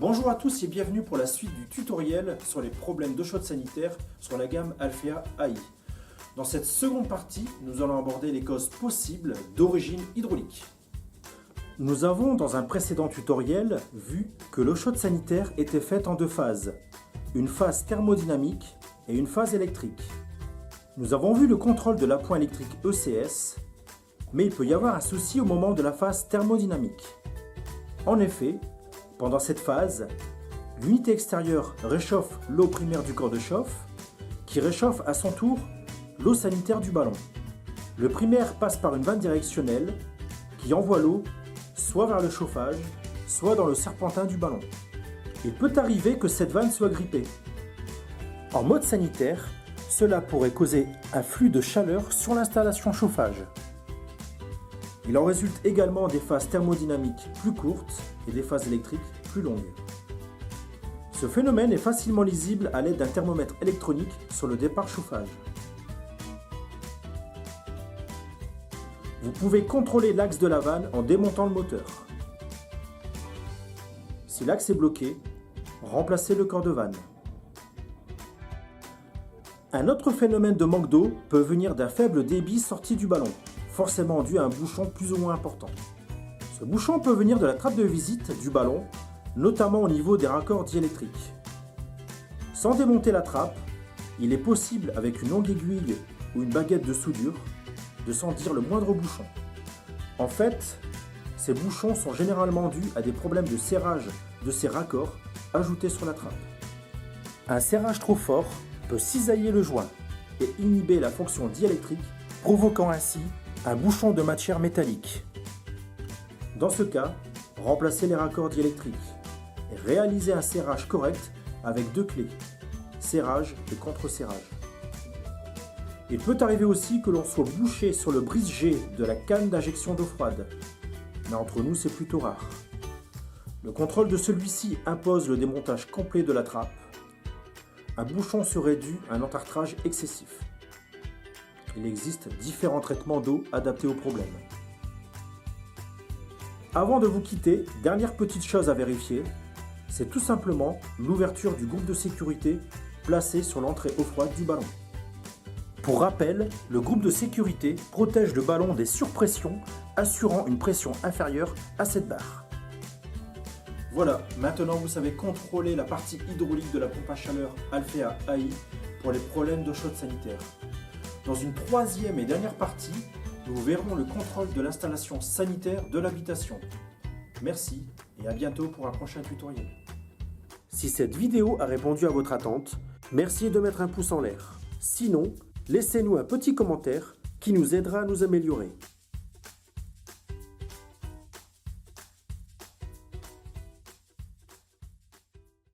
Bonjour à tous et bienvenue pour la suite du tutoriel sur les problèmes d'eau chaude sanitaire sur la gamme Alfea AI. Dans cette seconde partie, nous allons aborder les causes possibles d'origine hydraulique. Nous avons dans un précédent tutoriel vu que l'eau chaude sanitaire était faite en deux phases, une phase thermodynamique et une phase électrique. Nous avons vu le contrôle de l'appoint électrique ECS, mais il peut y avoir un souci au moment de la phase thermodynamique. En effet, pendant cette phase, l'unité extérieure réchauffe l'eau primaire du corps de chauffe, qui réchauffe à son tour l'eau sanitaire du ballon. Le primaire passe par une vanne directionnelle qui envoie l'eau soit vers le chauffage, soit dans le serpentin du ballon. Il peut arriver que cette vanne soit grippée. En mode sanitaire, cela pourrait causer un flux de chaleur sur l'installation chauffage. Il en résulte également des phases thermodynamiques plus courtes et des phases électriques plus longues. Ce phénomène est facilement lisible à l'aide d'un thermomètre électronique sur le départ chauffage. Vous pouvez contrôler l'axe de la vanne en démontant le moteur. Si l'axe est bloqué, remplacez le corps de vanne. Un autre phénomène de manque d'eau peut venir d'un faible débit sorti du ballon, forcément dû à un bouchon plus ou moins important. Ce bouchon peut venir de la trappe de visite du ballon, notamment au niveau des raccords diélectriques. Sans démonter la trappe, il est possible avec une longue aiguille ou une baguette de soudure de sentir le moindre bouchon. En fait, ces bouchons sont généralement dus à des problèmes de serrage de ces raccords ajoutés sur la trappe. Un serrage trop fort peut cisailler le joint et inhiber la fonction diélectrique, provoquant ainsi un bouchon de matière métallique. Dans ce cas, remplacez les raccords diélectriques et réalisez un serrage correct avec deux clés, serrage et contre-serrage. Il peut arriver aussi que l'on soit bouché sur le brise-jet de la canne d'injection d'eau froide, mais entre nous c'est plutôt rare. Le contrôle de celui-ci impose le démontage complet de la trappe. Un bouchon serait dû à un entartrage excessif. Il existe différents traitements d'eau adaptés au problème. Avant de vous quitter, dernière petite chose à vérifier, c'est tout simplement l'ouverture du groupe de sécurité placé sur l'entrée eau froide du ballon. Pour rappel, le groupe de sécurité protège le ballon des surpressions, assurant une pression inférieure à 7 bars. Voilà, maintenant vous savez contrôler la partie hydraulique de la pompe à chaleur Alfea AI pour les problèmes d'eau chaude sanitaire. Dans une troisième et dernière partie, nous verrons le contrôle de l'installation sanitaire de l'habitation. Merci et à bientôt pour un prochain tutoriel. Si cette vidéo a répondu à votre attente, merci de mettre un pouce en l'air. Sinon, laissez-nous un petit commentaire qui nous aidera à nous améliorer.